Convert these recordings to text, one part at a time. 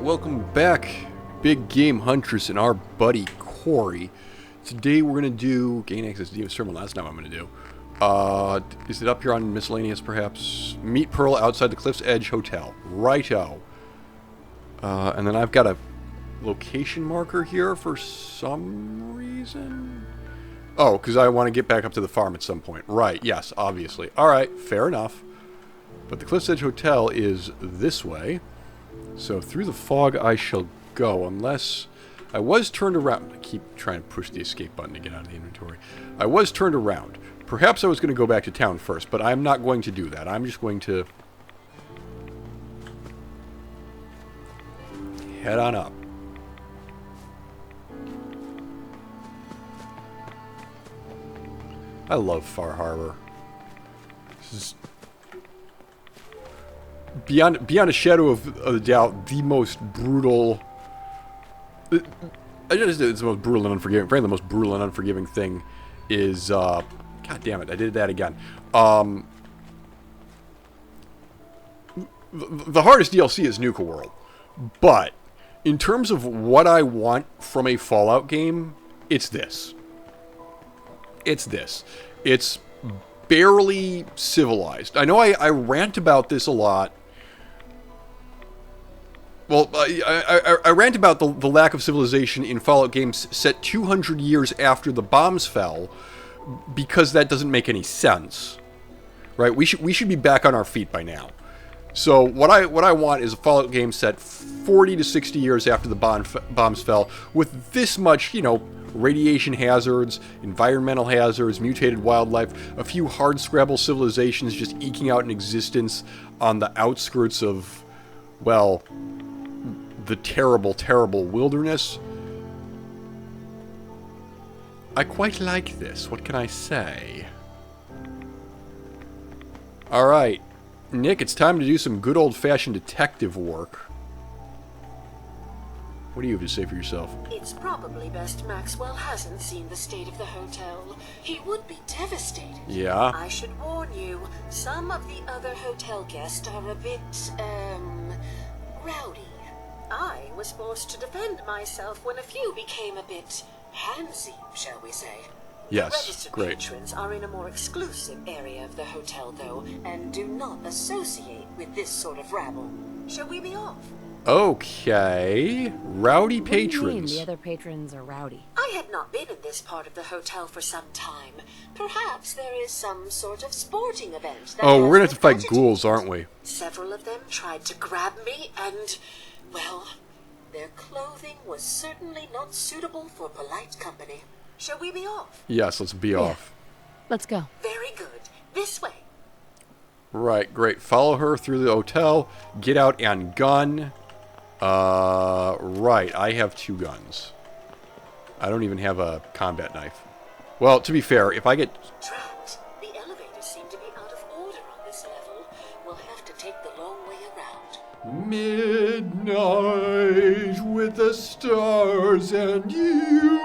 welcome back, Big Game Huntress and our buddy Corey. Today we're going to do gain access to Diva's Terminal. That's not what I'm going to do. Is it up here on miscellaneous perhaps? Meet Pearl outside the Cliff's Edge Hotel. Righto. And then I've got a location marker here for some reason. Oh, because I want to get back up to the farm at some point. Right, yes, obviously. Alright, fair enough. But the Cliff's Edge Hotel is this way. So through the fog I shall go, unless... I was turned around. I keep trying to push the escape button to get out of the inventory. I was turned around. Perhaps I was going to go back to town first, but I'm not going to do that. I'm just going to... head on up. I love Far Harbor. This is... beyond a shadow of a doubt, the most brutal... it's the most brutal and unforgiving... frankly, the most brutal and unforgiving thing is... God damn it, I did that again. The hardest DLC is Nuka World. But, in terms of what I want from a Fallout game, it's this. It's this. It's barely civilized. I know I rant about this a lot. Well, I rant about the lack of civilization in Fallout games set 200 years after the bombs fell, because that doesn't make any sense, right? We should be back on our feet by now. So what I want is a Fallout game set 40 to 60 years after the bombs fell, with this much, you know, radiation hazards, environmental hazards, mutated wildlife, a few hardscrabble civilizations just eking out an existence on the outskirts of, well, the terrible, terrible wilderness. I quite like this. What can I say? Alright. Nick, it's time to do some good old-fashioned detective work. What do you have to say for yourself? It's probably best Maxwell hasn't seen the state of the hotel. He would be devastated. Yeah? I should warn you, some of the other hotel guests are a bit, rowdy. I was forced to defend myself when a few became a bit handsy, shall we say. Yes, The registered great. patrons are in a more exclusive area of the hotel, though, and do not associate with this sort of rabble. Shall we be off? Okay. Rowdy patrons. What do you mean the other patrons are rowdy? I had not been in this part of the hotel for some time. Perhaps there is some sort of sporting event that Oh, we're gonna has have to fight been ghouls, aren't we? Several of them tried to grab me and, well, their clothing was certainly not suitable for polite company. Shall we be off? Yes, let's be off. Let's go. Very good. This way. Right, great. Follow her through the hotel. Get out and gun. Right. I have 2 guns. I don't even have a combat knife. Well, to be fair, if I get... Drat. The elevators seem to be out of order on this level. We'll have to take the long way around. Midnight with the stars and you.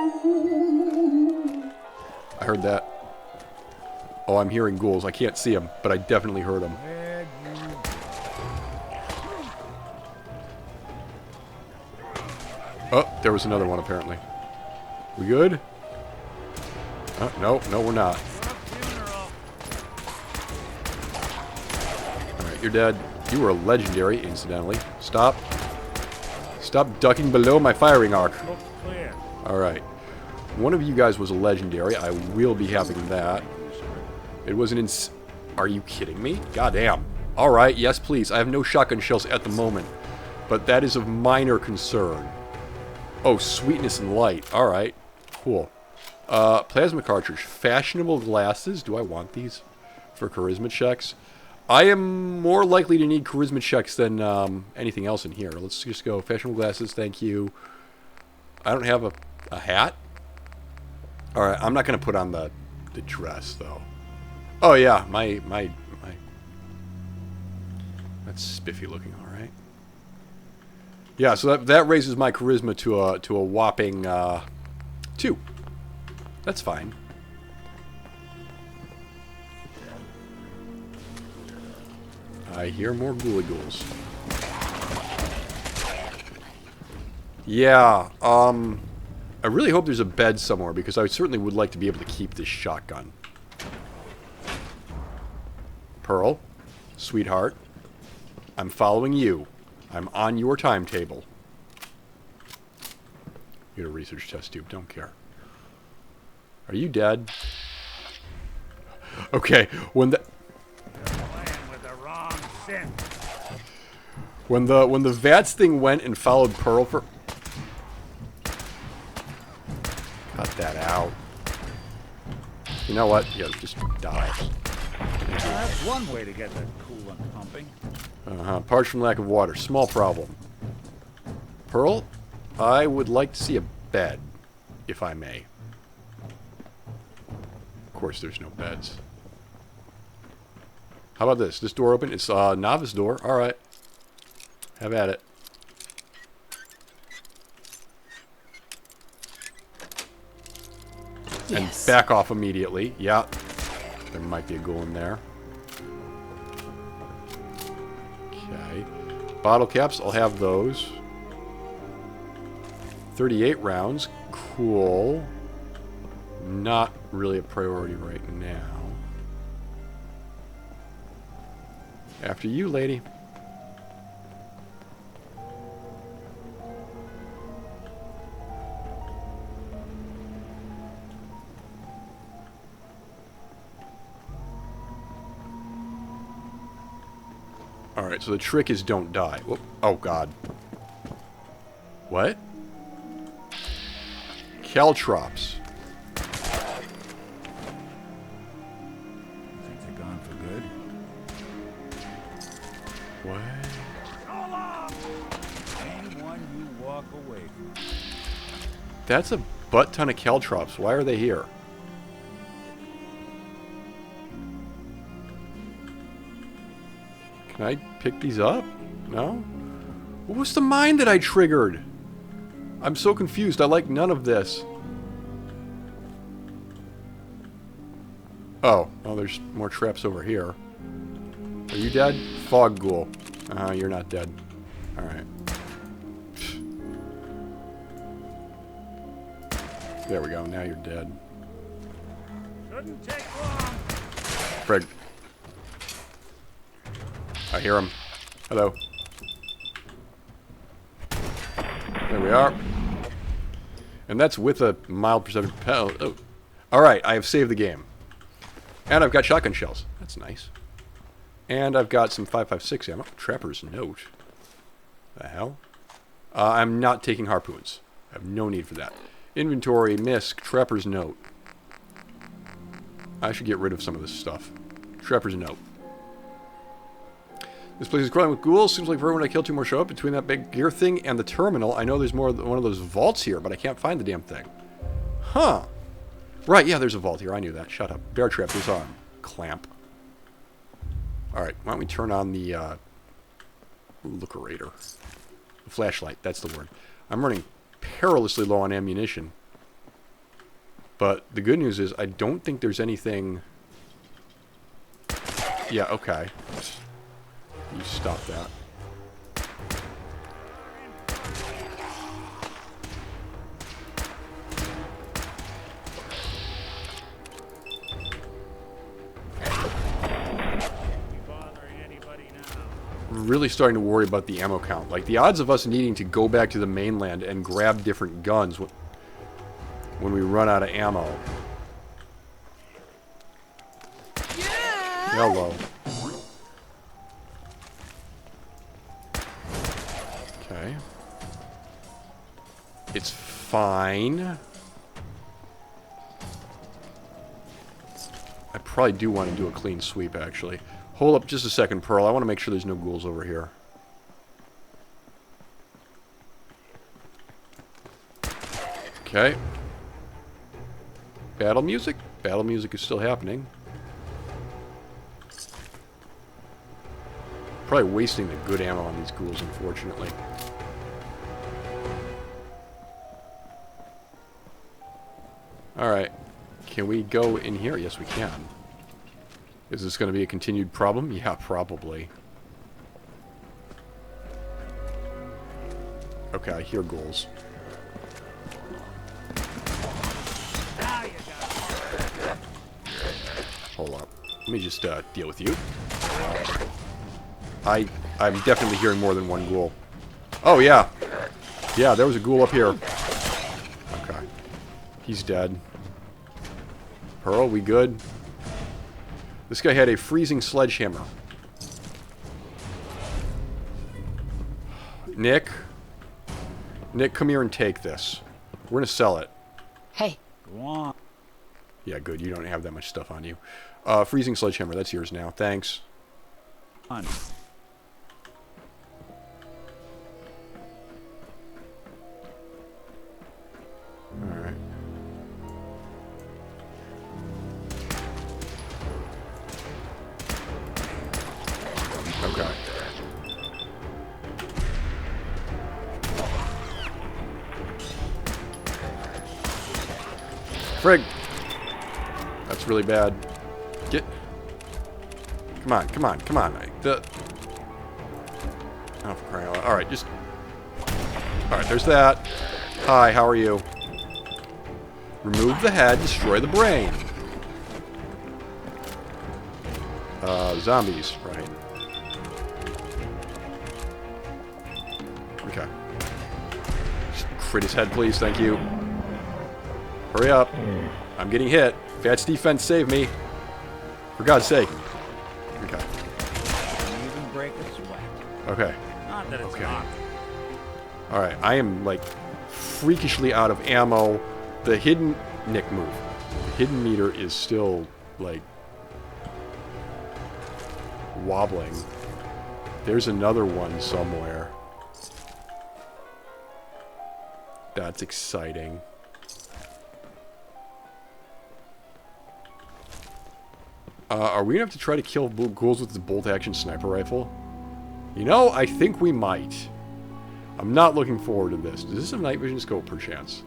I heard that. Oh, I'm hearing ghouls. I can't see them, but I definitely heard them. Oh, there was another one apparently. We good? No, we're not. Alright, you're dead. You were a legendary, incidentally. Stop. Stop ducking below my firing arc. Alright. One of you guys was a legendary. I will be having that. It was an Are you kidding me? Goddamn. Alright, yes please. I have no shotgun shells at the moment. But that is of minor concern. Oh, sweetness and light. Alright. Cool. Plasma cartridge. Fashionable glasses. Do I want these for charisma checks? I am more likely to need charisma checks than anything else in here. Let's just go. Fashionable glasses, thank you. I don't have a hat? Alright, I'm not going to put on the dress, though. Oh, yeah, my... That's spiffy looking, alright. Yeah, so that raises my charisma to a whopping 2. That's fine. I hear more ghouly ghouls. Yeah, I really hope there's a bed somewhere, because I certainly would like to be able to keep this shotgun. Pearl, sweetheart, I'm following you. I'm on your timetable. Get a research test tube, don't care. Are you dead? Okay, when the... When the VATS thing went and followed Pearl for... Cut that out. You know what? Yeah, just die. That's one way to get the coolant pumping. Parched from lack of water. Small problem. Pearl, I would like to see a bed, if I may. Of course, there's no beds. How about this? This door open? It's a novice door. All right. Have at it. Yes. And back off immediately. Yeah. There might be a ghoul in there. Okay. Bottle caps, I'll have those. 38 rounds. Cool. Not really a priority right now. After you, lady. Alright, so the trick is don't die. Whoop. Oh, God. What? Caltrops. Think they're gone for good? What? Anyone you walk away from. That's a butt ton of caltrops. Why are they here? Can I pick these up? No? What was the mine that I triggered? I'm so confused. I like none of this. Oh, well, there's more traps over here. Are you dead? Fog ghoul. You're not dead. Alright. There we go. Now you're dead. Shouldn't take long. Frig. I hear him. Hello. There we are. And that's with a mild perception. Oh. Alright, I have saved the game. And I've got shotgun shells. That's nice. And I've got some 5.56 ammo. Trapper's note. The hell? I'm not taking harpoons. I have no need for that. Inventory, misc, Trapper's note. I should get rid of some of this stuff. Trapper's note. This place is crawling with ghouls. Seems like for when I kill 2 more show up. Between that big gear thing and the terminal, I know there's more one of those vaults here, but I can't find the damn thing. Huh. Right, yeah, there's a vault here. I knew that. Shut up. Bear trap, disarm. Clamp. Alright, why don't we turn on the, lookerator. The flashlight, that's the word. I'm running perilously low on ammunition. But the good news is, I don't think there's anything... Yeah, okay. You stop that. Really starting to worry about the ammo count. Like, the odds of us needing to go back to the mainland and grab different guns when we run out of ammo. Yeah. Hello. Okay. It's fine. I probably do want to do a clean sweep, actually. Hold up just a second, Pearl. I want to make sure there's no ghouls over here. Okay. Battle music? Battle music is still happening. Probably wasting the good ammo on these ghouls, unfortunately. Alright. Can we go in here? Yes, we can. Is this going to be a continued problem? Yeah, probably. Okay, I hear ghouls. Now you got it. Hold up. Let me just deal with you. I'm definitely hearing more than one ghoul. Oh, yeah. Yeah, there was a ghoul up here. Okay. He's dead. Pearl, we good? This guy had a freezing sledgehammer. Nick? Nick, come here and take this. We're gonna sell it. Hey, Go on. Yeah, good. You don't have that much stuff on you. Freezing sledgehammer. That's yours now. Thanks. On. Alright. Okay. Frig! That's really bad. Get... Come on, come on, come on. Oh, for crying out loud. Alright, just... Alright, there's that. Hi, how are you? Remove the head, destroy the brain. Zombies, right. Okay. Just crit his head, please, thank you. Hurry up. I'm getting hit. Fat's defense, save me. For God's sake. Okay. Don't even break a sweat. Okay. Not that it's Okay. not. Alright, I am, like, freakishly out of ammo. The hidden... Nick, move. The hidden meter is still, like... wobbling. There's another one somewhere. That's exciting. Are we gonna have to try to kill ghouls with this bolt-action sniper rifle? You know, I think we might. I'm not looking forward to this. Does this have night vision scope, perchance?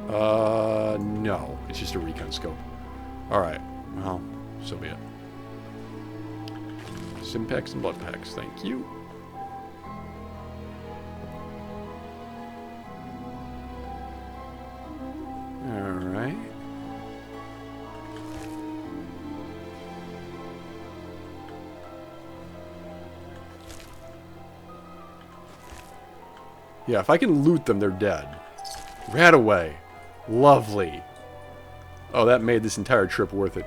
No. It's just a recon scope. Alright. Well, so be it. Simpacks and blood packs. Thank you. Alright. Yeah, if I can loot them, they're dead. Rat away. Lovely. Oh, that made this entire trip worth it.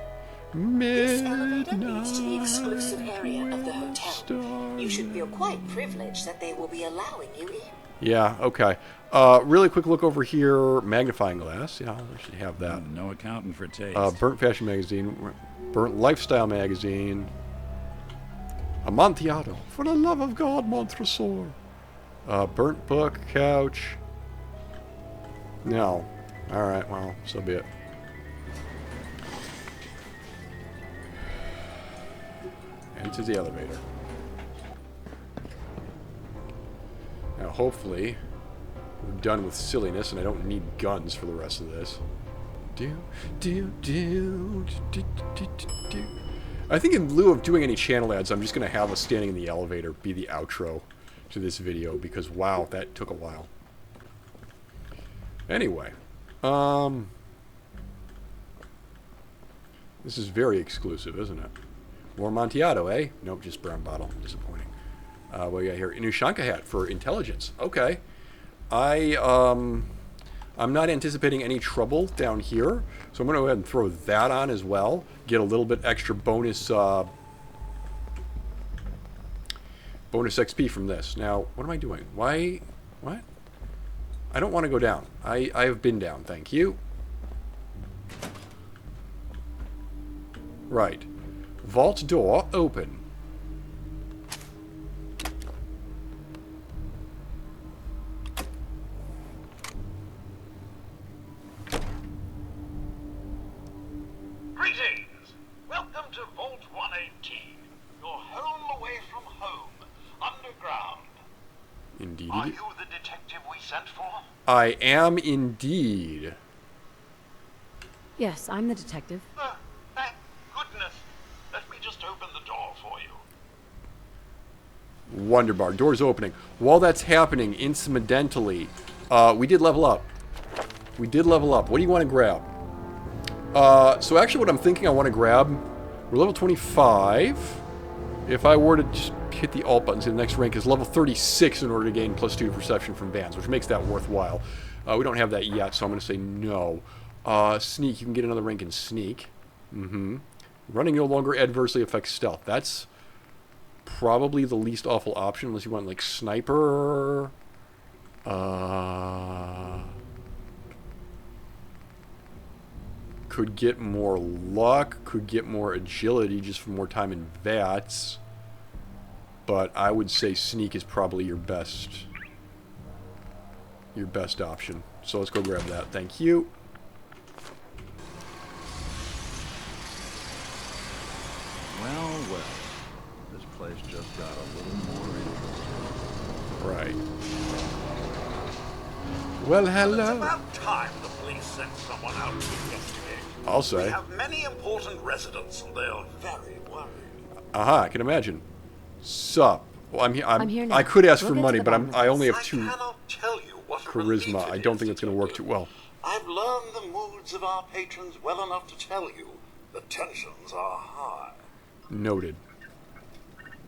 This elevator leads to the exclusive area of the hotel. You should feel quite privileged that they will be allowing you in. Yeah, okay. Really quick look over here. Magnifying glass. Yeah, I should have that. No accounting for taste. Burnt Fashion Magazine. Burnt Lifestyle Magazine. Amontillado. For the love of God, Montresor. Burnt book. Couch. No. Alright, well, so be it. Into the elevator. Now, hopefully, we're done with silliness and I don't need guns for the rest of this. I think in lieu of doing any channel ads, I'm just going to have us standing in the elevator be the outro to this video because, wow, that took a while. Anyway, this is very exclusive, isn't it? More Amontillado, eh? Nope, just brown bottle. Disappointing. What do we got here? Inushanka hat for intelligence. Okay. I'm not anticipating any trouble down here, so I'm going to go ahead and throw that on as well. Get a little bit extra bonus bonus XP from this. Now, what am I doing? Why? What? I don't want to go down. I have been down, thank you. Right. Vault door open. Greetings! Welcome to Vault 118, your home away from home, underground. Indeed. Are you the detective we sent for? I am indeed. yes, I'm the detective. Thank goodness. Let me just open the door for you. Wonderbar. Door's opening. While that's happening, incidentally, we did level up. We did level up. What do you want to grab? So actually what I'm thinking I want to grab, we're level 25. If I were to just hit the alt button, see the next rank is level 36 in order to gain +2 perception from Vans, which makes that worthwhile. We don't have that yet, so I'm going to say no. Sneak, you can get another rank in sneak. Running no longer adversely affects stealth. That's probably the least awful option, unless you want, like, sniper. Could get more luck, could get more agility just for more time in VATS. But I would say sneak is probably your best option. So let's go grab that. Thank you. Well, well. This place just got a little more interesting. Right. Well, It's hello. about time the police sent someone out to investigate. I'll We say. have many important residents, and they're very worried. Aha, I can imagine. Sup. Well, I'm here now. I could ask We'll for get to money, the but bottom of I only this. have I 2 cannot tell you what a charisma. relief I it don't is think that's going to work too well. I've learned the moods of our patrons well enough to tell you the tensions are high. Noted.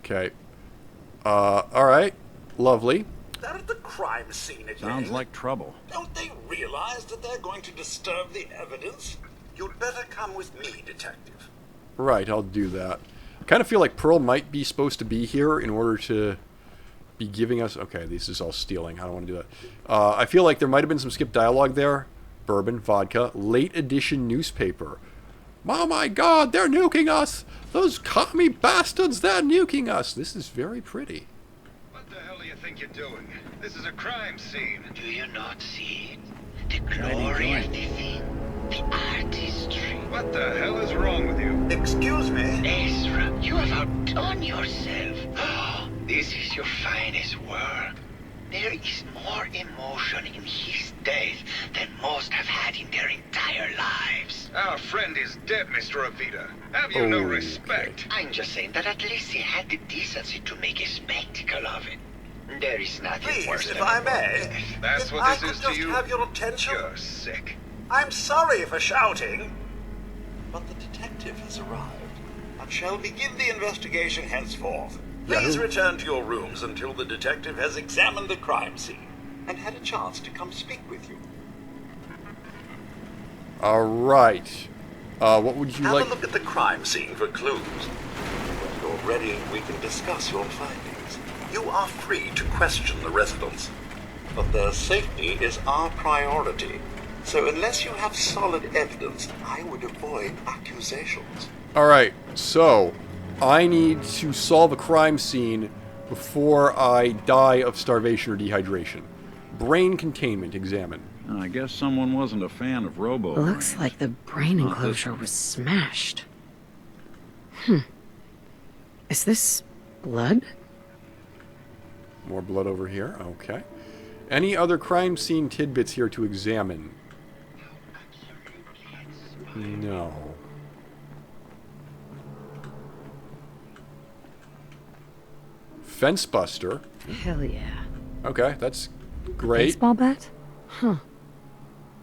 Okay. Alright. Lovely. They're at the crime scene again. Sounds like trouble. Don't they realize that they're going to disturb the evidence? You'd better come with me, detective. Right, I'll do that. I kind of feel like Pearl might be supposed to be here in order to be giving us... Okay, this is all stealing. I don't want to do that. I feel like there might have been some skipped dialogue there. Bourbon, vodka, late edition newspaper. Oh my god, they're nuking us! Those commie bastards, they're nuking us! This is very pretty. What the hell do you think you're doing? This is a crime scene. Do you not see it? The glory of the thing, the artistry. What the hell is wrong with you? Excuse me? Ezra, you have outdone yourself. This is your finest work. There is more emotion in his death than most have had in their entire lives. Our friend is dead, Mr. Avita. Have you no Okay. respect? I'm just saying that at least he had the decency to make a spectacle of it. There is nothing worse Please, if than I a may. death. That's If what I this could is to just you? have your attention. You're sick. I'm sorry for shouting. But the detective has arrived and shall begin the investigation henceforth. Please Yahoo. return to your rooms until the detective has examined the crime scene and had a chance to come speak with you. Alright. What would you Have like... a look at the crime scene for clues. When you're ready, we can discuss your findings. You are free to question the residents, but their safety is our priority. So unless you have solid evidence, I would avoid accusations. Alright, so... I need to solve a crime scene before I die of starvation or dehydration. Brain containment, examine. I guess someone wasn't a fan of Robo. Looks like the brain enclosure was smashed. Is this blood? More blood over here, okay. Any other crime scene tidbits here to examine? No. Fence buster. Hell yeah. Okay, that's great. Baseball bat? Huh.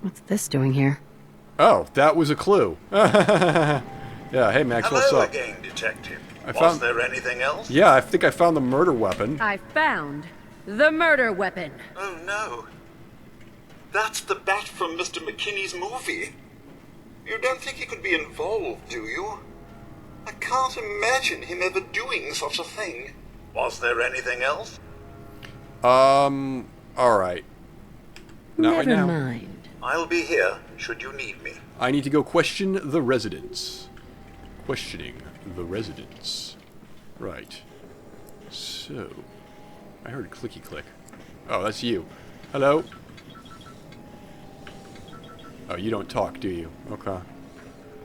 What's this doing here? Oh, that was a clue. Yeah, hey Max, what's Hello up? again, detective. I Was found- there anything else? Yeah, I think I found the murder weapon. I found the murder weapon. Oh no. That's the bat from Mr. McKinney's movie. You don't think he could be involved, do you? I can't imagine him ever doing such a thing. Was there anything else? Alright. Not right Never now. mind. I'll be here should you need me. I need to go question the residents. Questioning the residents. Right. So, I heard a clicky click. Oh, that's you. Hello? Oh, you don't talk, do you? Okay.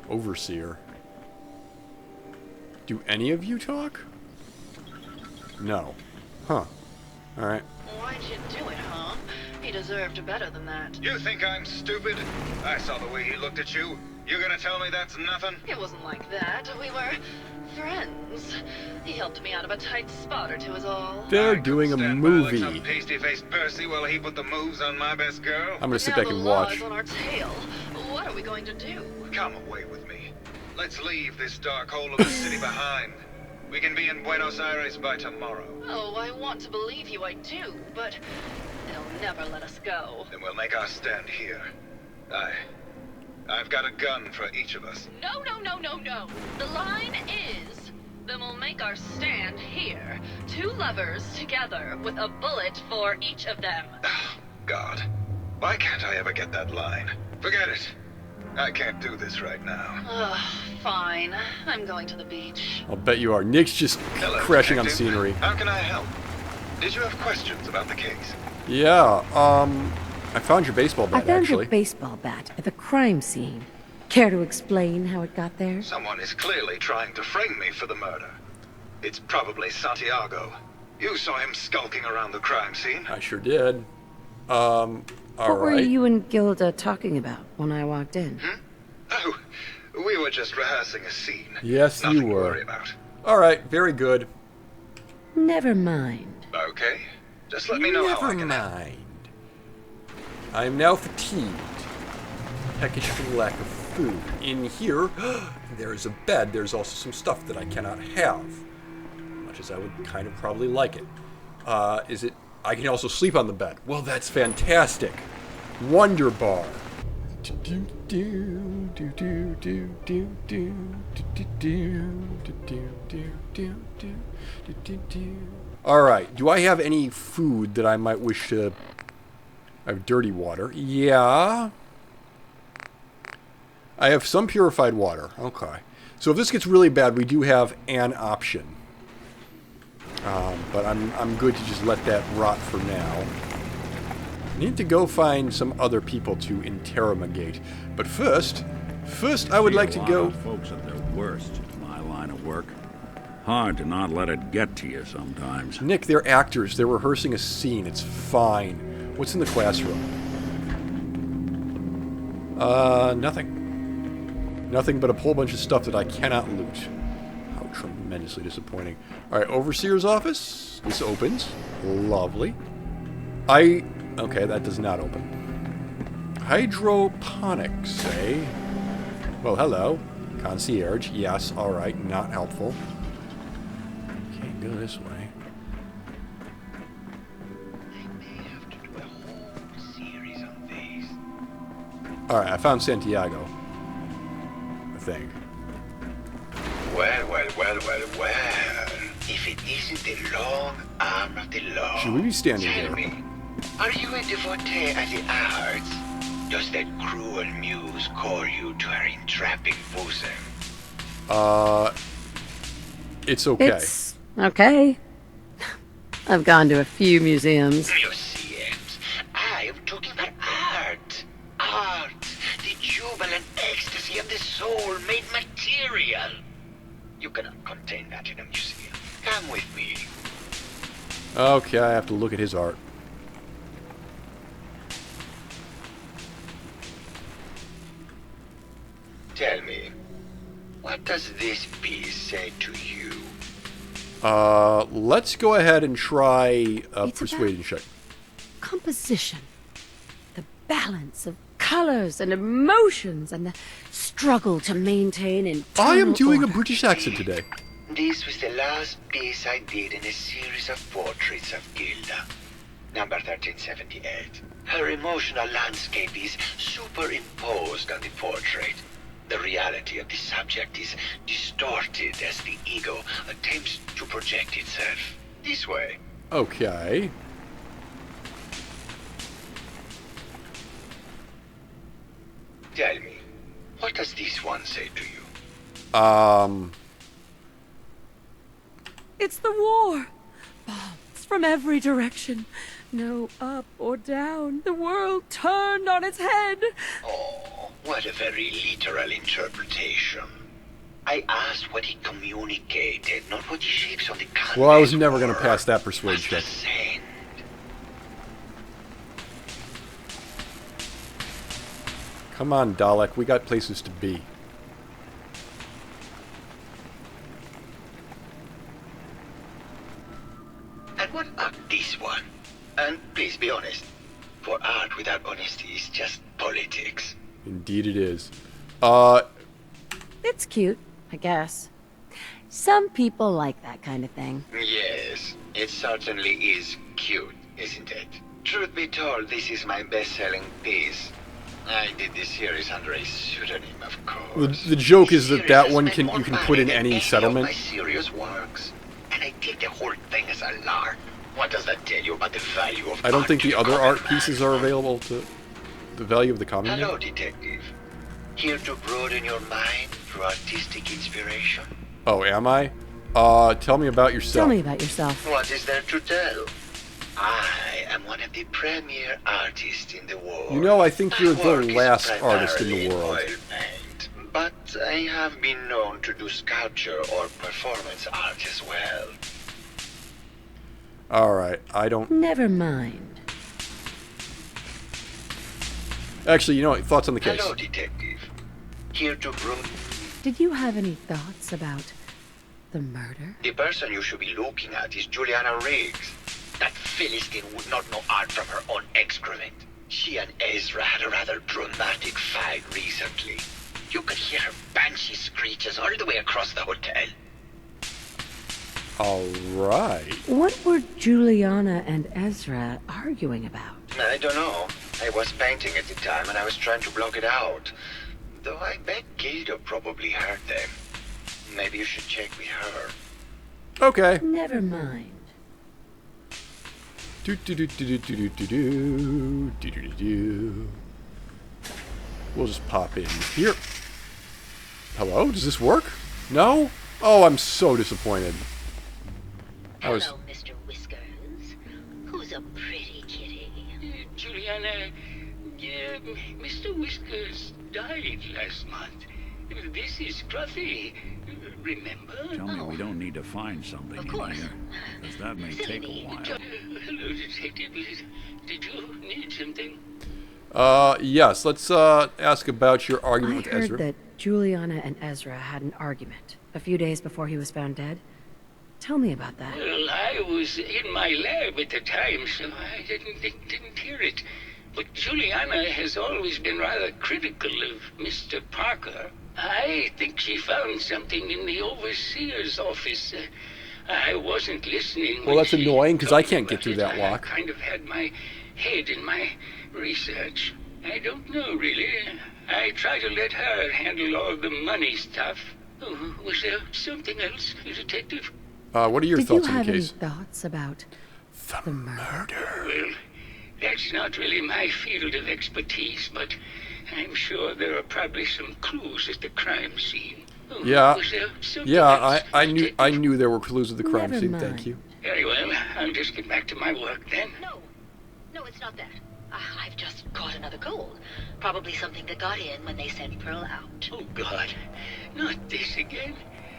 Overseer. Do any of you talk? No. Huh. Alright. Why'd you do it, huh? He deserved better than that. You think I'm stupid? I saw the way he looked at you. You gonna tell me that's nothing? It wasn't like that. We were friends. He helped me out of a tight spot or two is all. They're doing a Stand by like movie. some pasty-faced Percy while he put the moves on my best girl? I'm gonna sit Now back the and law watch. is on our tail. What are we going to do? Come away with me. Let's leave this dark hole of a city behind. We can be in Buenos Aires by tomorrow. Oh, I want to believe you, I do, but they'll never let us go. Then we'll make our stand here. I've got a gun for each of us. No, no, no, no, no. The line is, then we'll make our stand here. Two lovers together with a bullet for each of them. God, why can't I ever get that line? Forget it. I can't do this right now. Ugh, fine. I'm going to the beach. I'll bet you are. Nick's just Hello, crashing on the detective. scenery. How can I help? Did you have questions about the case? Yeah, I found your baseball I bat, found actually. your baseball bat at the crime scene. Care to explain how it got there? Someone is clearly trying to frame me for the murder. It's probably Santiago. You saw him skulking around the crime scene. I sure did. All What were right. you and Gilda talking about when I walked in? Oh, we were just rehearsing a scene. Yes, Nothing you to were. worry about. All right, very good. Never mind. Okay. Just let me know how I Never can help. mind. I am now fatigued. Peckish from lack of food. In here, there's a bed. There's also some stuff that I cannot have. Much as I would kind of probably like it. Is it... I can also sleep on the bed. Well, that's fantastic. Wonder bar. Alright, do I have any food that I might wish to... I have dirty water. Yeah. I have some purified water. Okay. So if this gets really bad, we do have an option. But I'm good to just let that rot for now. Need to go find some other people to interrogate. But first I would like to go... Folks at their worst in my line of work. Hard to not let it get to you sometimes. Nick, they're actors. They're rehearsing a scene. It's fine. What's in the classroom? Nothing. Nothing but a whole bunch of stuff that I cannot loot. How tremendously disappointing. Alright, Overseer's office. This opens. Lovely. Okay, that does not open. Hydroponics, eh? Well, hello. Concierge. Yes, alright. Not helpful. Can't go this way. I may have to do a whole series on these. Alright, I found Santiago. I think. Well, well, well, well, well. If it isn't the long arm of the law. Should we be standing Tell here? me, are you a devotee of the arts? Does that cruel muse call you to her entrapping bosom? It's okay. It's okay. I've gone to a few museums. Museums. I am talking about art. Art. The jubilant ecstasy of the soul made material. You cannot contain that in a museum. Come with me. Okay, I have to look at his art. Tell me, what does this piece say to you? Let's go ahead and try a It's persuasion check. Composition. The balance of colors and emotions and the struggle to maintain internal I am doing a order. British accent today. This was the last piece I did in a series of portraits of Gilda. Number 1378. Her emotional landscape is superimposed on the portrait. The reality of the subject is distorted as the ego attempts to project itself. This way. Okay. Tell me, what does this one say to you? It's the war. Bombs from every direction. No up or down. The world turned on its head. Oh, what a very literal interpretation. I asked what he communicated, not what the shapes on the canvas Well, I was never going to were. pass that persuade Must check. ascend. Come on, Dalek. We got places to be. And what about this one? And please be honest. For art without honesty is just politics. Indeed it is. It's cute, I guess. Some people like that kind of thing. Yes, it certainly is cute, isn't it? Truth be told, this is my best-selling piece. I did this series under a pseudonym, of course. The joke is that that Series one has made you can more put in money than any of settlement. my serious works. And I take the whole thing as a lark. What does that tell you about the value of I don't art think to the other common art man? pieces are available to the value of the common man. Hello, detective. Here to broaden your mind through artistic inspiration. Oh, am I? Tell me about yourself. Tell me about yourself. What is there to tell? I am one of the premier artists in the world. You know, I think you're My the work is last artist in primarily the world. oil paint, but I have been known to do sculpture or performance art as well. Alright, I don't... Never mind. Actually, you know what? Thoughts on the case? Hello, detective. Here to brood. Did you have any thoughts about the murder? The person you should be looking at is Juliana Riggs. That Philistine would not know art from her own excrement. She and Ezra had a rather dramatic fight recently. You could hear her banshee screeches all the way across the hotel. Alright. What were Juliana and Ezra arguing about? I don't know. I was painting at the time and I was trying to block it out. Though I bet Gilda probably heard them. Maybe you should check with her. Okay. Never mind. Do. We'll just pop in here. Hello? Does this work? No? Oh, I'm so disappointed. Hello, Mr. Whiskers. Who's a pretty kitty? Juliana, Mr. Whiskers died last month. This is Scruffy. Remember? Tell me we don't need to find something Of in course. here, because that may take a while. Hello, detective. Did you need something? Yes. Let's ask about your I argument with heard Ezra. that Juliana and Ezra had an argument a few days before he was found dead. Tell me about that. Well, I was in my lab at the time, so I didn't hear it. But Juliana has always been rather critical of Mr. Parker. I think she found something in the overseer's office. I wasn't listening. Well, when that's she annoying, 'cause I told can't me get about through it. that lock. I kind of had my head in my research. I don't know, really. I try to let her handle all the money stuff. Oh, was there something else, detective? What are your Did you thoughts on have the any case? thoughts about the murder? Well, that's not really my field of expertise, but I'm sure there are probably some clues at the crime scene. Oh, Yeah. was there something Yeah, else, I detective? knew there were clues at the crime Never scene. mind. Thank you. Very well, I'll just get back to my work then. No, it's not that. I've just caught another cold. Probably something that got in when they sent Pearl out. Oh, God. Not this again.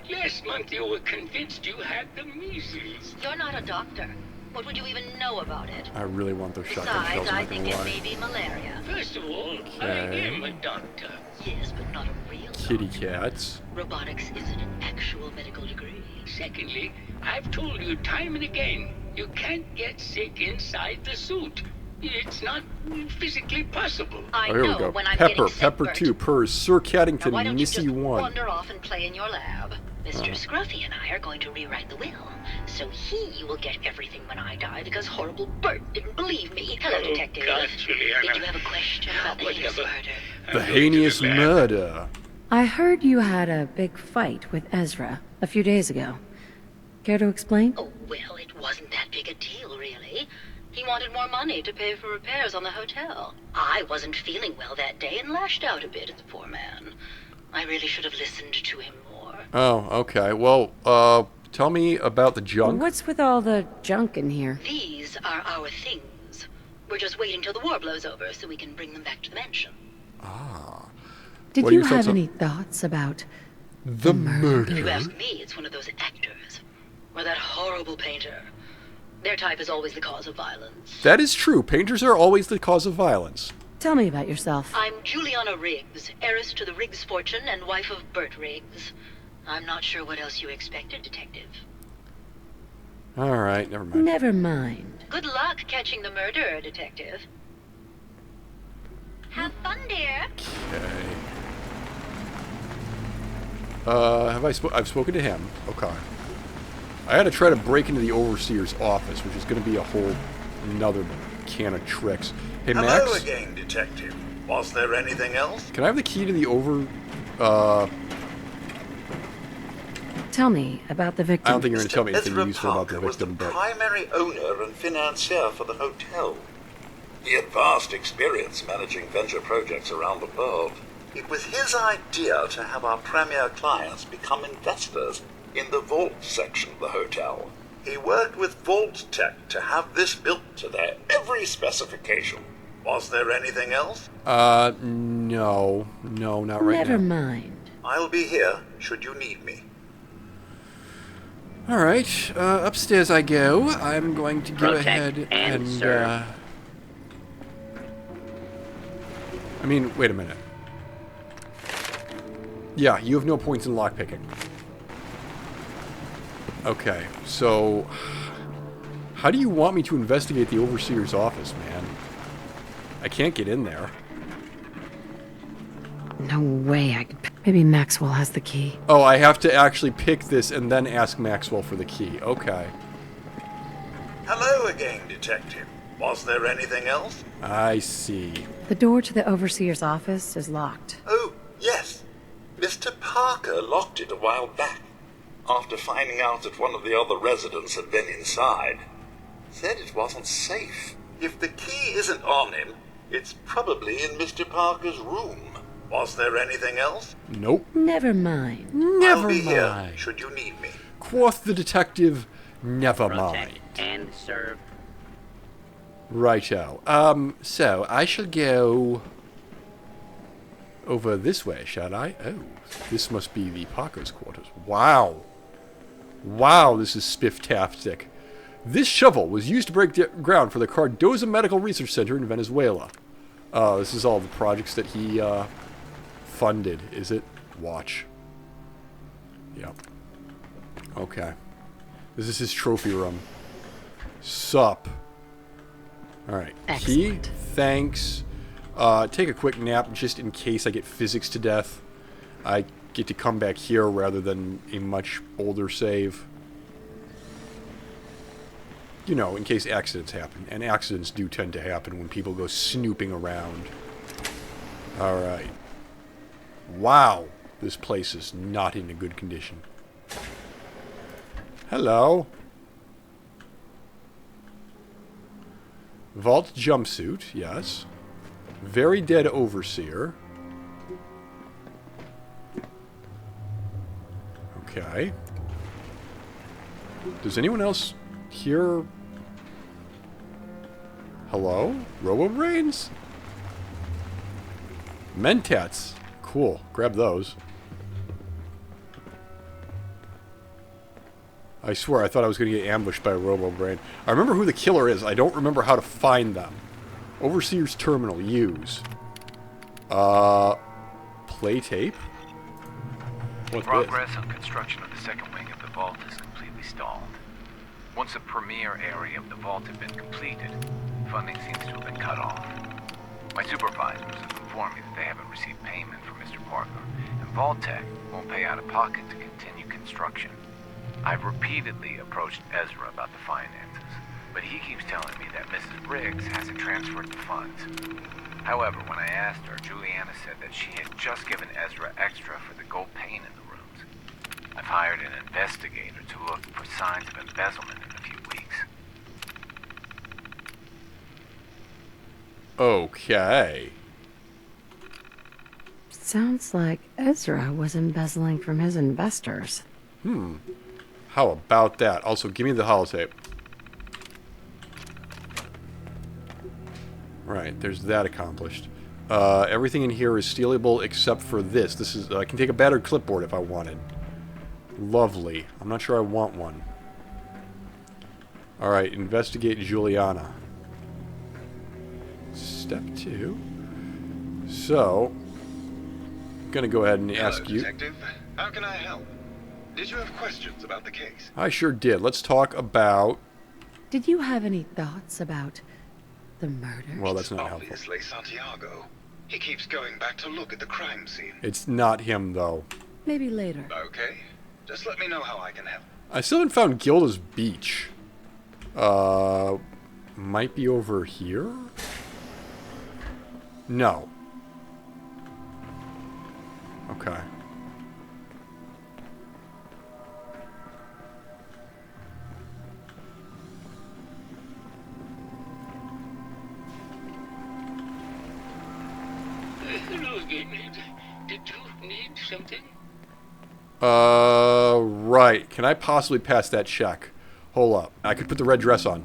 Last month you were convinced you had the measles. You're not a doctor. What would you even know about it? I really want those shotgun Besides, shells. I'm I not think gonna it may lie. be malaria. First of all, I Okay. am a doctor. Yes, but not a real Kitty doctor. cats. Robotics isn't an actual medical degree. Secondly, I've told you time and again, you can't get sick inside the suit. It's not physically possible. I Oh, here we know go. when I'm Pepper, getting sick, Pepper Bert. 2, purrs, Sir Now, Caddington, why don't you Missy just 1. wander off and play in your lab? Mr. Scruffy and I are going to rewrite the will, so he will get everything when I die because horrible Bert didn't believe me. Hello, Oh, detective. God, Juliana. Did you have a question about the heinous Whatever. murder? I'm The going to heinous lab. murder. I heard you had a big fight with Ezra a few days ago. Care to explain? Oh, well, it wasn't that big a deal, really. He wanted more money to pay for repairs on the hotel. I wasn't feeling well that day and lashed out a bit at the poor man. I really should have listened to him more. Oh, okay. Well, tell me about the junk. What's with all the junk in here? These are our things. We're just waiting till the war blows over so we can bring them back to the mansion. Did What are you your have thoughts on- any thoughts about The If you murder. ask me, it's one of those actors. Or that horrible painter. Their type is always the cause of violence. That is true. Painters are always the cause of violence. Tell me about yourself. I'm Juliana Riggs, heiress to the Riggs fortune and wife of Bert Riggs. I'm not sure what else you expected, Detective. Alright, never mind. Never mind. Good luck catching the murderer, Detective. Have fun, dear. Okay. I've spoken to him. Okay. I had to try to break into the Overseer's office, which is going to be a whole another can of tricks. Hey, Max? Hello again, Detective. Was there anything else? Can I have the key to the Tell me about the victim. I don't think you're going to tell me anything Ezra useful about the Parker was the victim, but... primary owner and financier for the hotel. He had vast experience managing venture projects around the world. It was his idea to have our premier clients become investors in the vault section of the hotel. He worked with Vault Tech to have this built to their every specification. Was there anything else? No. No, not right now. Never mind. I'll be here should you need me. Alright, upstairs I go. I'm going to go ahead and, serve. I mean, wait a minute. Yeah, you have no points in lockpicking. Okay, so... How do you want me to investigate the Overseer's office, man? I can't get in there. No way I could... Maybe Maxwell has the key. Oh, I have to actually pick this and then ask Maxwell for the key. Okay. Hello again, Detective. Was there anything else? I see. The door to the Overseer's office is locked. Oh, yes. Mr. Parker locked it a while back, after finding out that one of the other residents had been inside. Said it wasn't safe. If the key isn't on him, it's probably in Mr. Parker's room. Was there anything else? Nope. Never mind. Never I'll be here mind. should you need me. Quoth the detective, never mind. And serve. Righto. So, I shall go... over this way, shall I? Oh, this must be the Parker's quarters. Wow. Wow, this is spiff-tastic. This shovel was used to break ground for the Cardoza Medical Research Center in Venezuela. This is all the projects that he, funded, is it? Watch. Yep. Okay. This is his trophy room. Sup. Alright. Key. Excellent. Thanks. Take a quick nap just in case I get physics to death. I get to come back here rather than a much older save. You know, in case accidents happen. And accidents do tend to happen when people go snooping around. Alright. Wow. This place is not in a good condition. Hello. Vault jumpsuit, yes. Very dead overseer. Okay. Does anyone else hear... Hello? Robo-brains? Mentats. Cool. Grab those. I swear, I thought I was going to get ambushed by a Robo-brain. I remember who the killer is. I don't remember how to find them. Overseer's Terminal. Use. Play tape? What's Progress on construction of the second wing of the vault is completely stalled. Once the premier area of the vault had been completed, funding seems to have been cut off. My supervisors have informed me that they haven't received payment from Mr. Parker, and Vault Tech won't pay out of pocket to continue construction. I've repeatedly approached Ezra about the finances, but he keeps telling me that Mrs. Riggs hasn't transferred the funds. However, when I asked her, Juliana said that she had just given Ezra extra for the gold paint in the rooms. I've hired an investigator to look for signs of embezzlement in a few weeks. Okay. Sounds like Ezra was embezzling from his investors. How about that? Also, give me the holotape. Right, there's that accomplished. Everything in here is stealable except for this. This is I can take a battered clipboard if I wanted. Lovely. I'm not sure I want one. Alright, investigate Juliana. Step 2. So, I'm gonna go ahead and ask Hello, you. Detective. How can I help? Did you have questions about the case? I sure did. Let's talk about. Did you have any thoughts about the murder? Well, that's not helpful. Obviously Santiago. He keeps going back to look at the crime scene. It's not him, though. Maybe later. Okay. Just let me know how I can help. I still haven't found Gilda's beach. Might be over here? No. Okay. Hello again. Did you need something? Right. Can I possibly pass that check? Hold up. I could put the red dress on.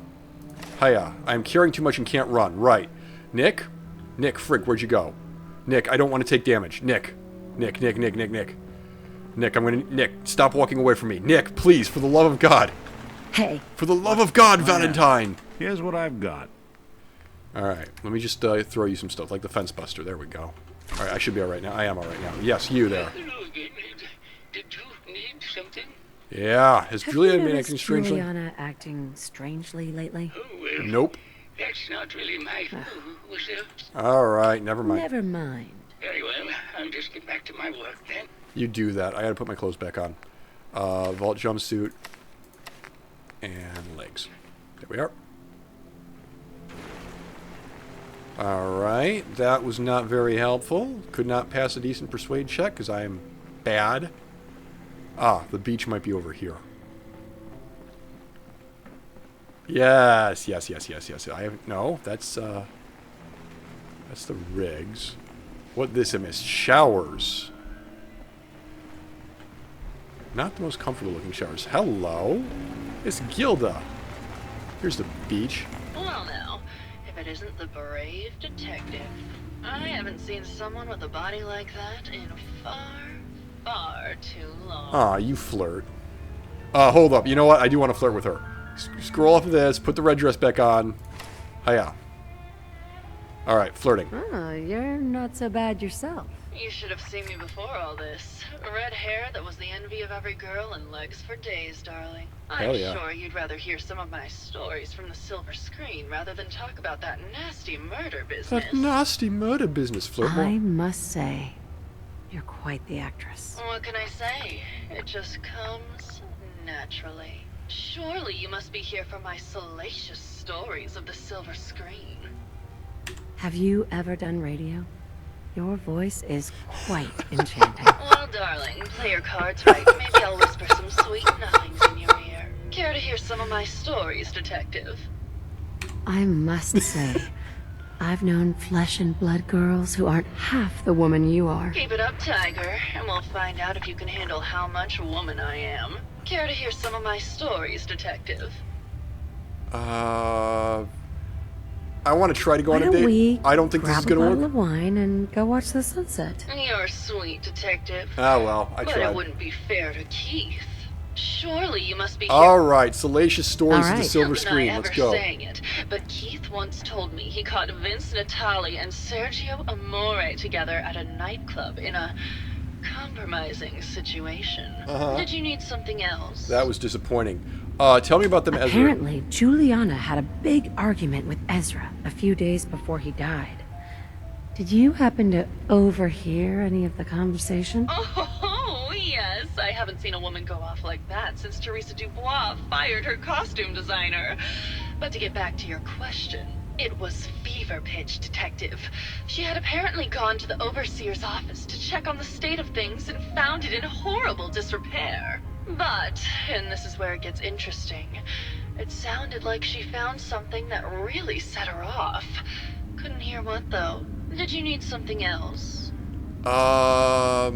Hiya. I am carrying too much and can't run. Right. Nick? Nick, frig, where'd you go? Nick, I don't want to take damage. Nick. Nick, Nick, Nick, Nick, Nick. Nick, I'm gonna... Nick, stop walking away from me. Nick, please, for the love of God. Hey. For the love of God, Valentine! Here's what I've got. Alright, let me just throw you some stuff, like the fence buster. There we go. Alright, I should be alright now. I am alright now. Yes, you there. Hello again. Did you need something? Yeah, has Have Juliana you been noticed acting strangely? Juliana acting strangely lately? Oh, well. Nope. That's not really my... Was there... Alright, never mind. Never mind. Very well. I'll just get back to my work then. You do that. I gotta put my clothes back on. Vault jumpsuit. And legs. There we are. Alright, that was not very helpful. Could not pass a decent persuade check because I am bad. Ah, the beach might be over here. Yes, yes, yes, yes, yes. I have no. That's the rigs. What this is? Showers. Not the most comfortable looking showers. Hello, it's Gilda. Here's the beach. Well now, if it isn't the brave detective. I haven't seen someone with a body like that in far too long. Ah, you flirt. Hold up. You know what? I do want to flirt with her. Scroll off of this. Put the red dress back on. Hiya. Alright, flirting. Oh, you're not so bad yourself. You should have seen me before all this. Red hair that was the envy of every girl and legs for days, darling. Hell I'm yeah. sure you'd rather hear some of my stories from the silver screen rather than talk about that nasty murder business. That nasty murder business, flirt more. I must say, you're quite the actress. What can I say? It just comes naturally. Surely you must be here for my salacious stories of the silver screen. Have you ever done radio? Your voice is quite enchanting. Well, darling, play your cards right. Maybe I'll whisper some sweet nothings in your ear. Care to hear some of my stories, detective? I must say, I've known flesh and blood girls who aren't half the woman you are. Keep it up, Tiger, and we'll find out if you can handle how much woman I am. Care to hear some of my stories, detective? I want to try to go on a Why don't date. we I don't think this is grab a going to bottle work. of wine and go watch the sunset? You're sweet, detective. Ah, well, I But tried. it wouldn't be fair to Keith. Surely you must be here. Alright, salacious stories of the Alright. silver How screen. can I Let's ever go. saying it, but Keith once told me he caught Vince Natali and Sergio Amore together at a nightclub in a compromising situation. Did you need something else? That was disappointing. Tell me about them, Ezra. Apparently, Juliana had a big argument with Ezra a few days before he died. Did you happen to overhear any of the conversation? Oh, yes. I haven't seen a woman go off like that since Teresa Dubois fired her costume designer. But to get back to your question, it was fever pitch, detective. She had apparently gone to the overseer's office to check on the state of things and found it in horrible disrepair. But, and this is where it gets interesting, it sounded like she found something that really set her off. Couldn't hear what, though. Did you need something else? No,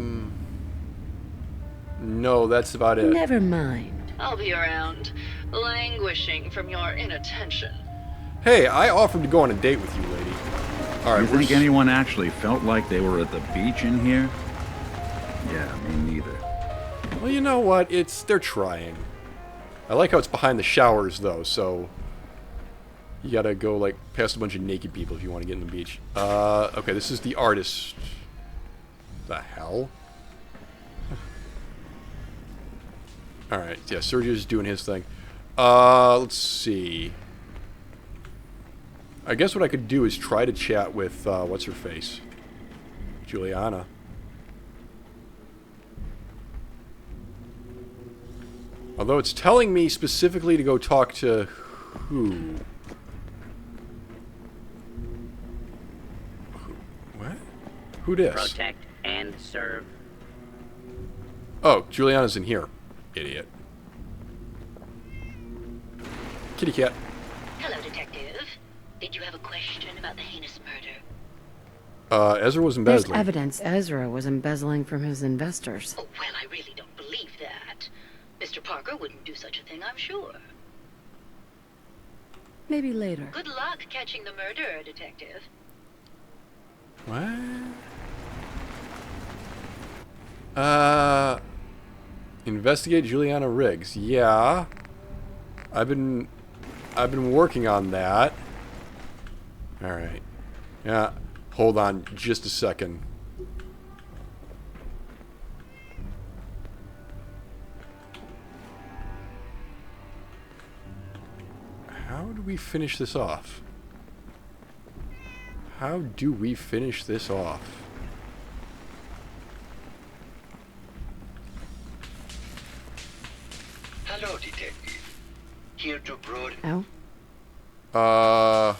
that's about it. Never mind. I'll be around, languishing from your inattention. Hey, I offered to go on a date with you, lady. Alright, You think anyone actually felt like they were at the beach in here? Yeah, me neither. Well, you know what? They're trying. I like how it's behind the showers, though, so... You gotta go, like, past a bunch of naked people if you want to get in the beach. Okay, this is the artist. The hell? Alright, yeah, Sergio's doing his thing. Let's see. I guess what I could do is try to chat with, what's her face? Juliana. Although it's telling me specifically to go talk to who? What? Who dis? Protect and serve. Oh, Juliana's in here. Idiot. Kitty cat. Hello, Detective. Did you have a question about the heinous murder? Ezra was There's embezzling. evidence Ezra was embezzling from his investors. Oh, well, I really don't believe that. Mr. Parker wouldn't do such a thing, I'm sure. Maybe later. Good luck catching the murderer, Detective. What? Investigate Juliana Riggs. Yeah. I've been working on that. Alright. Yeah. Hold on just a second. How do we finish this off? How do we finish this off? Hello, Detective. Here to broaden. Oh?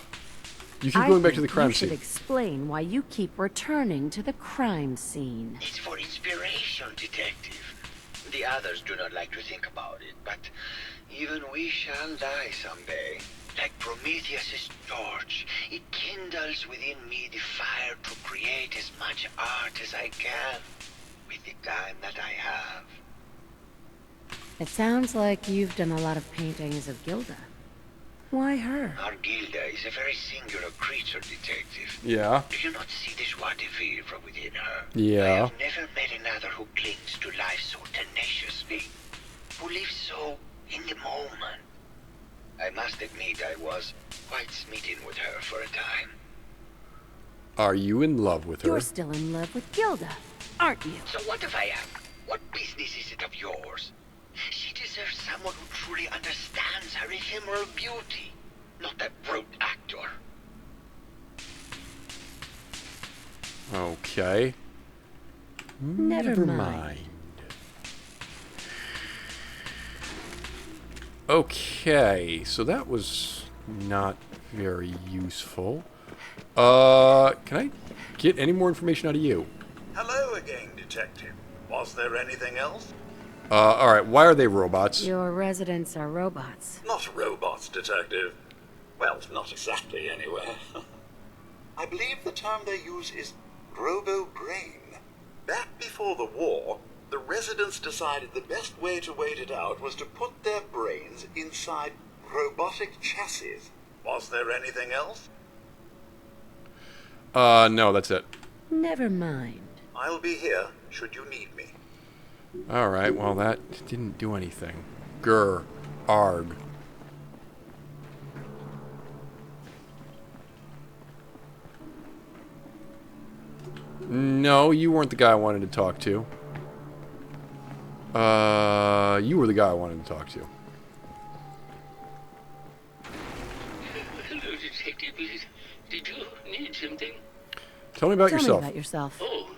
You keep going back to the crime You should scene. explain why you keep returning to the crime scene. It's for inspiration, Detective. The others do not like to think about it, but even we shall die someday. Like Prometheus' torch, it kindles within me the fire to create as much art as I can with the time that I have. It sounds like you've done a lot of paintings of Gilda. Why her? Our Gilda is a very singular creature, Detective. Yeah. Do you not see the joie de vivre within her? Yeah. I have never met another who clings to life so tenaciously, who lives so in the moment. I must admit I was quite smitten with her for a time. Are you in love with her? You're still in love with Gilda, aren't you? So what if I am? What business is it of yours? She deserves someone who truly understands her ephemeral beauty, not that brute actor. Okay. Never mind. Okay, so that was not very useful. Can I get any more information out of you? Hello again, Detective. Was there anything else? Alright, why are they robots? Your residents are robots. Not robots, Detective. Well, not exactly, anyway. I believe the term they use is robo-brain. Back before the war, the residents decided the best way to wait it out was to put their brains inside robotic chassis. Was there anything else? No, that's it. Never mind. I'll be here, should you need me. Alright, well that didn't do anything. Grr. Arg. No, you weren't the guy I wanted to talk to. You were the guy I wanted to talk to. Hello, Detective. Did you need something? Tell me about Tell yourself. me about yourself. Oh,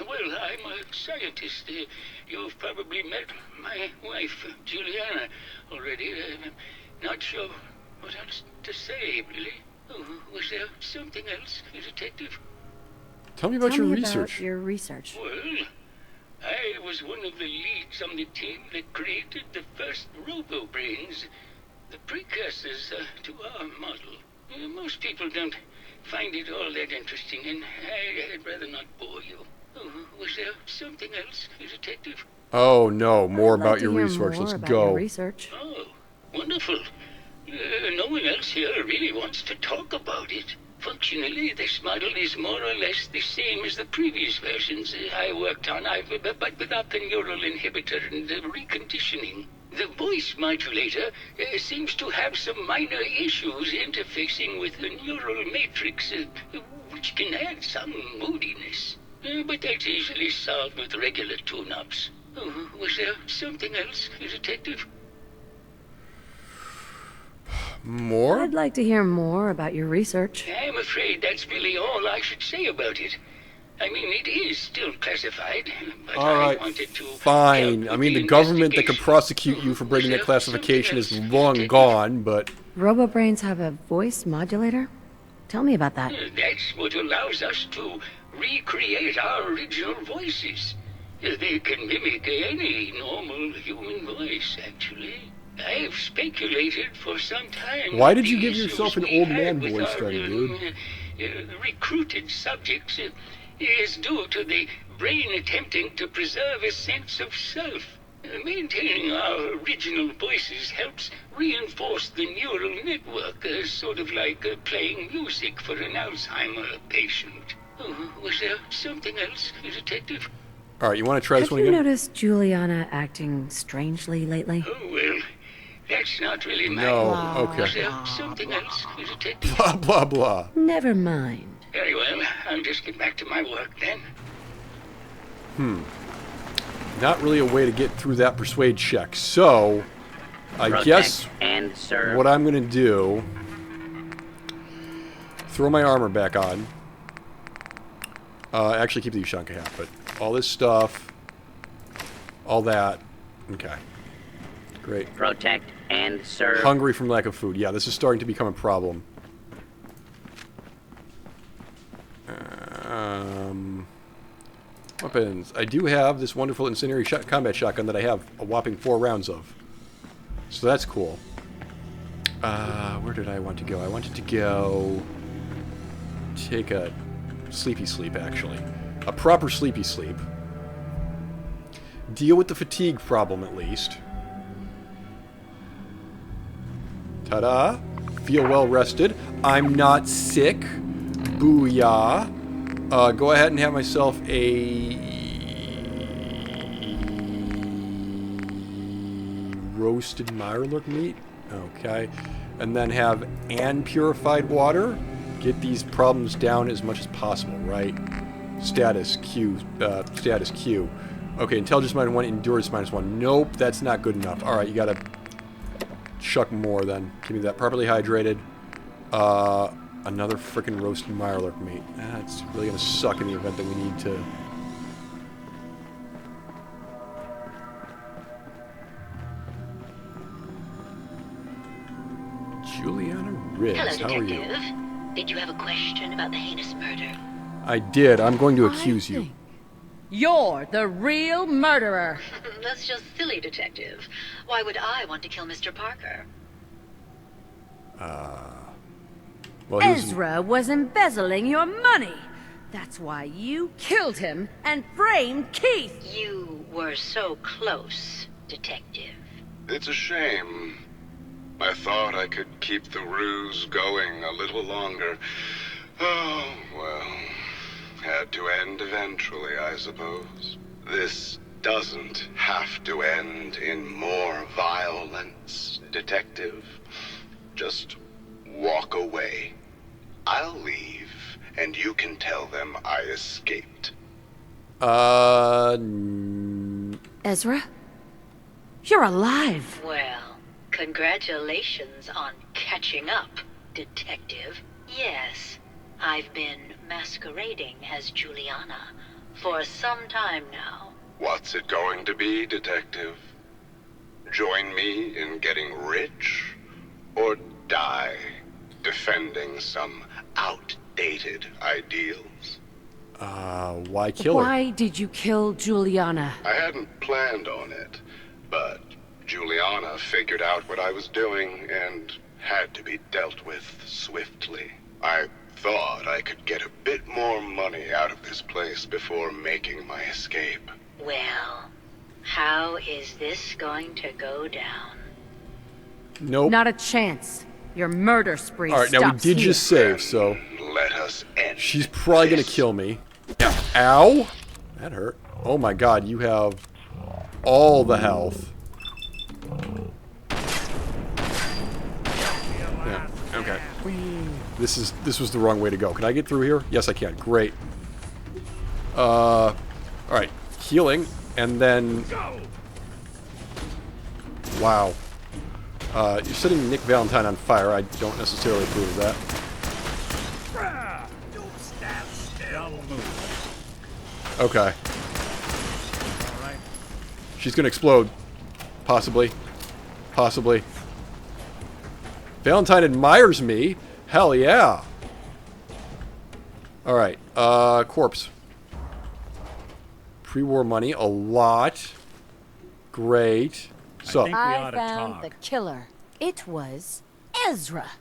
well, I'm a scientist. You've probably met my wife, Juliana, already. Not sure what else to say, really. Oh, was there something else, Detective? Tell me about Tell your me research. about your research. Well, I was one of the leads on the team that created the first robo-brains, the precursors to our model. Most people don't find it all that interesting, and I'd rather not bore you. Oh, was there something else, Detective? Oh no, more I'd like about to your hear research. more Let's about go. Your research. Oh, wonderful. No one else here really wants to talk about it. Functionally, this model is more or less the same as the previous versions I worked on, but without the neural inhibitor and the reconditioning. The voice modulator seems to have some minor issues interfacing with the neural matrix, which can add some moodiness. But that's easily solved with regular tune-ups. Was there something else, Detective? More? I'd like to hear more about your research. I'm afraid that's really all I should say about it. I mean, it is still classified, but Alright, I wanted to... fine. I mean, the government that could prosecute you for breaking that classification is long gone, but... Robobrains have a voice modulator? Tell me about that. That's what allows us to recreate our original voices. They can mimic any normal human voice, actually. I've speculated for some time... Why did you the give issues yourself an we old had man with voice our, then, dude? Recruited subjects is due to the brain attempting to preserve a sense of self. Maintaining our original voices helps reinforce the neural network, sort of like playing music for an Alzheimer patient. Was there something else, Detective? Alright, you want to try this Have one you again? noticed Juliana acting strangely lately? Oh, well, that's not really my... No, okay. Was there something else, Detective? Blah, blah, blah. Never mind. Very well, I'll just get back to my work then. Not really a way to get through that persuade check. So, I Protect guess and serve. what I'm going to do... Throw my armor back on. Actually, keep the Ushanka hat, but all this stuff... All that... Okay. Great. Protect and serve. Hungry from lack of food. Yeah, this is starting to become a problem. Weapons. I do have this wonderful incendiary combat shotgun that I have a whopping 4 rounds of. So that's cool. Where did I want to go? I wanted to go... take a sleepy sleep, actually. A proper sleepy sleep. Deal with the fatigue problem, at least. Ta-da! Feel well rested. I'm not sick. Booyah. Go ahead and have myself a... roasted mirelurk meat. Okay. And then have purified water. Get these problems down as much as possible, right? Status Q. Status Q. Okay, intelligence -1, endurance -1. Nope, that's not good enough. Alright, you gotta... chuck more then. Give me that. Properly hydrated. Another frickin' roasted mirelurk meat. That's really gonna suck in the event that we need to... Juliana Riggs, Hello, how are Detective. you? Did you have a question about the heinous murder? I did. I'm going to accuse you. You're the real murderer. That's just silly, Detective. Why would I want to kill Mr. Parker? Well, he was... Ezra was embezzling your money. That's why you killed him and framed Keith. You were so close, Detective. It's a shame. I thought I could keep the ruse going a little longer. Oh, well. Had to end eventually, I suppose. This doesn't have to end in more violence, Detective. Just walk away. I'll leave, and you can tell them I escaped. Ezra? You're alive. Well, congratulations on catching up, Detective. Yes, I've been masquerading as Juliana for some time now. What's it going to be, Detective? Join me in getting rich? Or die defending some outdated ideals? Why kill her? Why did you kill Juliana? I hadn't planned on it, but Juliana figured out what I was doing and had to be dealt with swiftly. I thought I could get a bit more money out of this place before making my escape. Well, how is this going to go down? Nope. Not a chance. Your murder spree Alright, now we stops did here. just save, so... Let us end. She's probably gonna kill me. Ow! That hurt. Oh my god, you have all the health. Okay. This was the wrong way to go. Can I get through here? Yes, I can. Great. Alright. Healing. And then... Wow. You're setting Nick Valentine on fire. I don't necessarily approve of that. Don't stand still. Move. Okay. She's gonna explode. Possibly. Possibly. Valentine admires me. Hell yeah. Alright. Corpse. Pre-war money. A lot. Great. So. I found the killer. It was Ezra.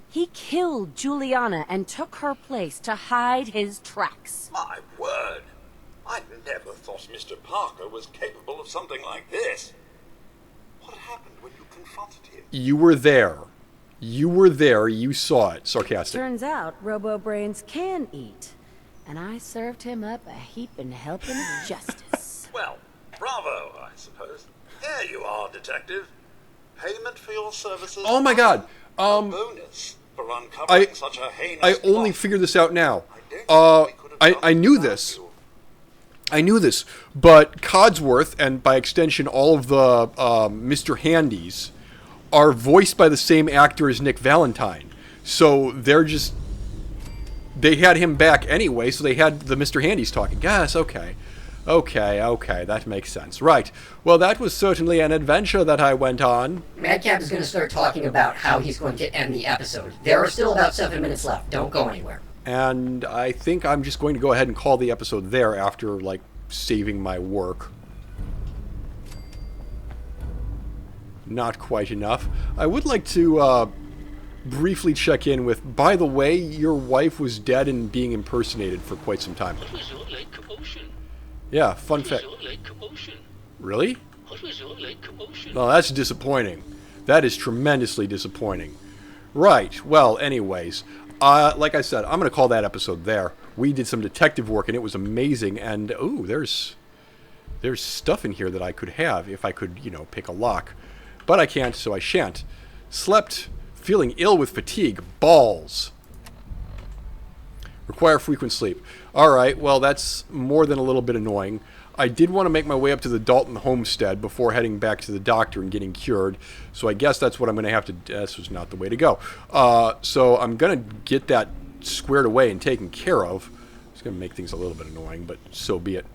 He killed Juliana and took her place to hide his tracks. My word. I never thought Mr. Parker was capable of something like this. What happened when you confronted him? You were there. You were there. You saw it. Sarcastic. Turns out Robo-Brains can eat. And I served him up a heaping helping of justice. Well, bravo, I suppose. There you are, detective. Payment for your services. Oh my god. A bonus for uncovering such a heinous I only figured this out now. I knew this. I knew this, but Codsworth, and by extension all of the Mr. Handys, are voiced by the same actor as Nick Valentine. So they're just... They had him back anyway, so they had the Mr. Handys talking. Yes, okay. Okay, that makes sense. Right. Well, that was certainly an adventure that I went on. Madcap is going to start talking about how he's going to end the episode. There are still about 7 minutes left. Don't go anywhere. And I think I'm just going to go ahead and call the episode there after, like, saving my work. Not quite enough. I would like to briefly check in with, by the way, your wife was dead and being impersonated for quite some time. What was all that commotion? Yeah, fun fact. What was all that commotion? Really? What was all that commotion? No, that's disappointing. That is tremendously disappointing. Right, well, anyways, like I said, I'm going to call that episode there. We did some detective work, and it was amazing, and, ooh, there's stuff in here that I could have if I could, you know, pick a lock. But I can't, so I shan't. Slept, feeling ill with fatigue. Balls. Require frequent sleep. Alright, well, that's more than a little bit annoying. I did want to make my way up to the Dalton homestead before heading back to the doctor and getting cured. So I guess that's what I'm going to have to... This was not the way to go. So I'm going to get that squared away and taken care of. It's going to make things a little bit annoying, but so be it.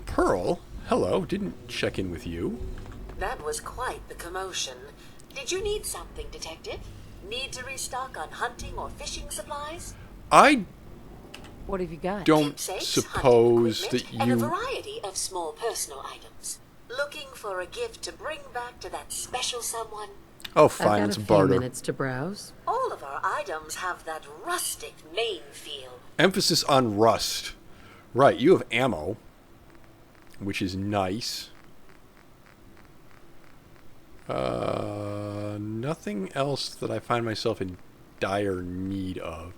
Pearl, hello. Didn't check in with you. That was quite the commotion. Did you need something, Detective? Need to restock on hunting or fishing supplies? I What have you got? don't suppose that And a you... variety of small personal items. Looking for a gift to bring back to that special someone? Oh, fine, it's I've got a few barter. minutes to browse. All of our items have that rustic Maine feel. Emphasis on rust. Right, you have ammo, which is nice. Nothing else that I find myself in dire need of.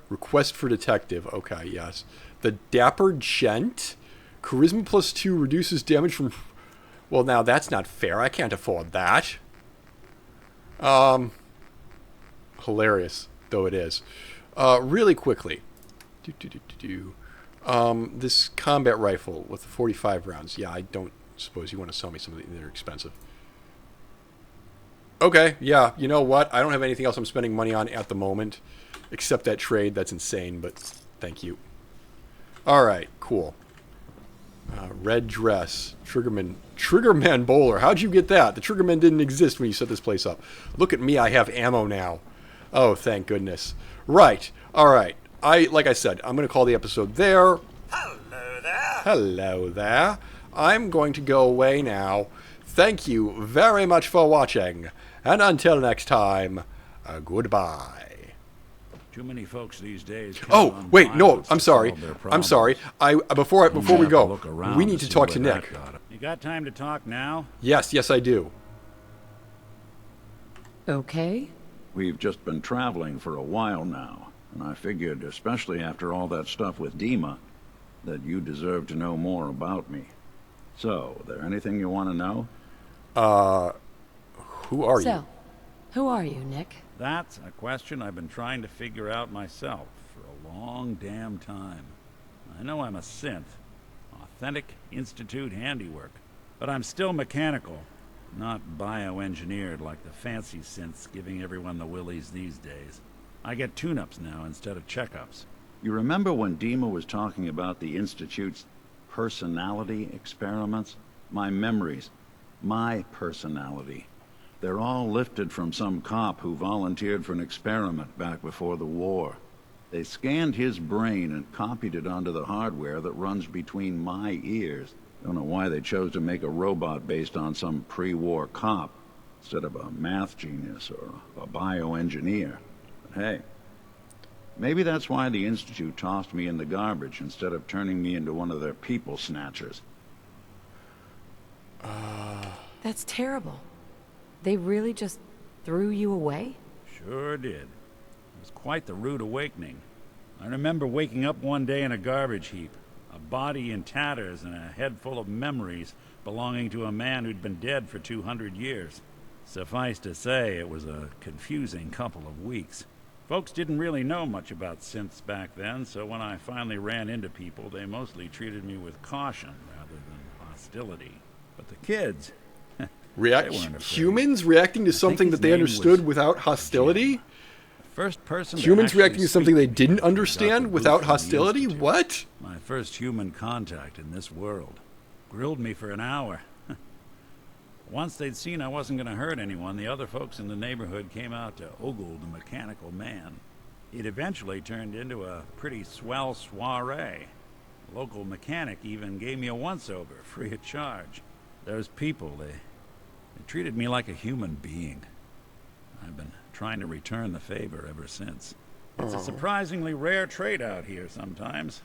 Request for detective. Okay, yes. The Dapper Gent. Charisma +2 reduces damage from... Well, now that's not fair. I can't afford that. Hilarious, though it is. Really quickly. This combat rifle with the 45 rounds. Yeah, I don't suppose you want to sell me something that are expensive. Okay, yeah, you know what? I don't have anything else I'm spending money on at the moment. Except that trade. That's insane, but thank you. Alright, cool. Red dress. Triggerman bowler. How'd you get that? The Triggerman didn't exist when you set this place up. Look at me, I have ammo now. Oh, thank goodness. Right, alright. Like I said, I'm going to call the episode there. Hello there. Hello there. I'm going to go away now. Thank you very much for watching. And until next time, goodbye. Too many folks these days. Oh, wait, no, I'm sorry. I'm sorry. Before we go, we need to talk to Nick. You got time to talk now? Yes, I do. Okay. We've just been traveling for a while now, and I figured, especially after all that stuff with Dima, that you deserve to know more about me. So, there anything you want to know? Who are you? So, Who are you, Nick? That's a question I've been trying to figure out myself for a long damn time. I know I'm a synth, authentic Institute handiwork, but I'm still mechanical, not bioengineered like the fancy synths giving everyone the willies these days. I get tune-ups now instead of checkups. You remember when Dima was talking about the Institute's personality experiments? My memories. My personality. They're all lifted from some cop who volunteered for an experiment back before the war. They scanned his brain and copied it onto the hardware that runs between my ears. Don't know why they chose to make a robot based on some pre-war cop instead of a math genius or a bioengineer. But hey, maybe that's why the Institute tossed me in the garbage instead of turning me into one of their people snatchers. That's terrible. They really just threw you away? Sure did. It was quite the rude awakening. I remember waking up one day in a garbage heap, a body in tatters and a head full of memories belonging to a man who'd been dead for 200 years. Suffice to say, it was a confusing couple of weeks. Folks didn't really know much about synths back then, so when I finally ran into people, they mostly treated me with caution rather than hostility. But the kids... Humans reacting to something that they understood without hostility? First person Humans reacting to something they didn't understand without hostility? What? My first human contact in this world. Grilled me for an hour. Once they'd seen I wasn't going to hurt anyone, the other folks in the neighborhood came out to ogle the mechanical man. It eventually turned into a pretty swell soiree. A local mechanic even gave me a once-over, free of charge. Those people, they treated me like a human being. I've been trying to return the favor ever since. It's a surprisingly rare trait out here sometimes.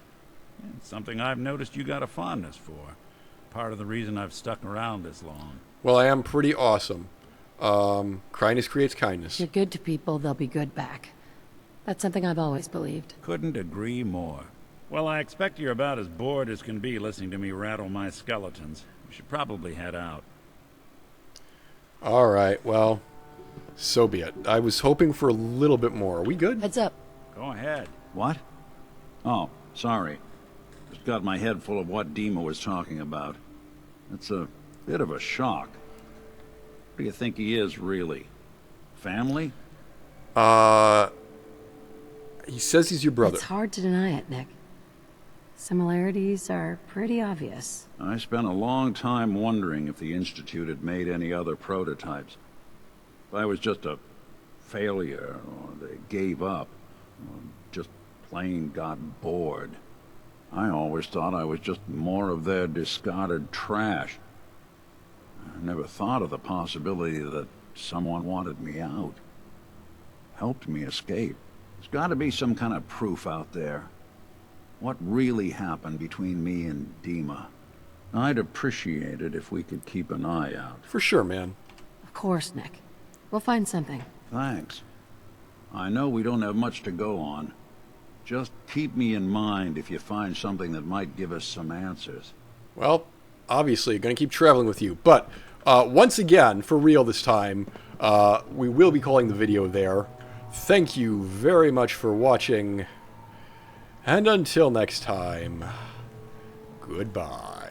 It's something I've noticed you got a fondness for. Part of the reason I've stuck around this long. Well, I am pretty awesome. Kindness creates kindness. You're good to people, they'll be good back. That's something I've always believed. Couldn't agree more. Well, I expect you're about as bored as can be listening to me rattle my skeletons. We should probably head out. Alright, well, so be it. I was hoping for a little bit more. Are we good? Heads up. Go ahead. What? Oh, sorry. Just got my head full of what Dima was talking about. It's a bit of a shock. What do you think he is, really? Family? He says he's your brother. It's hard to deny it, Nick. Similarities are pretty obvious. I spent a long time wondering if the Institute had made any other prototypes. If I was just a failure, or they gave up, or just plain got bored. I always thought I was just more of their discarded trash. I never thought of the possibility that someone wanted me out. Helped me escape. There's got to be some kind of proof out there. What really happened between me and Dima? I'd appreciate it if we could keep an eye out. For sure, man. Of course, Nick. We'll find something. Thanks. I know we don't have much to go on. Just keep me in mind if you find something that might give us some answers. Well, obviously, going to keep traveling with you. But, once again, for real this time, we will be calling the video there. Thank you very much for watching. And until next time, goodbye.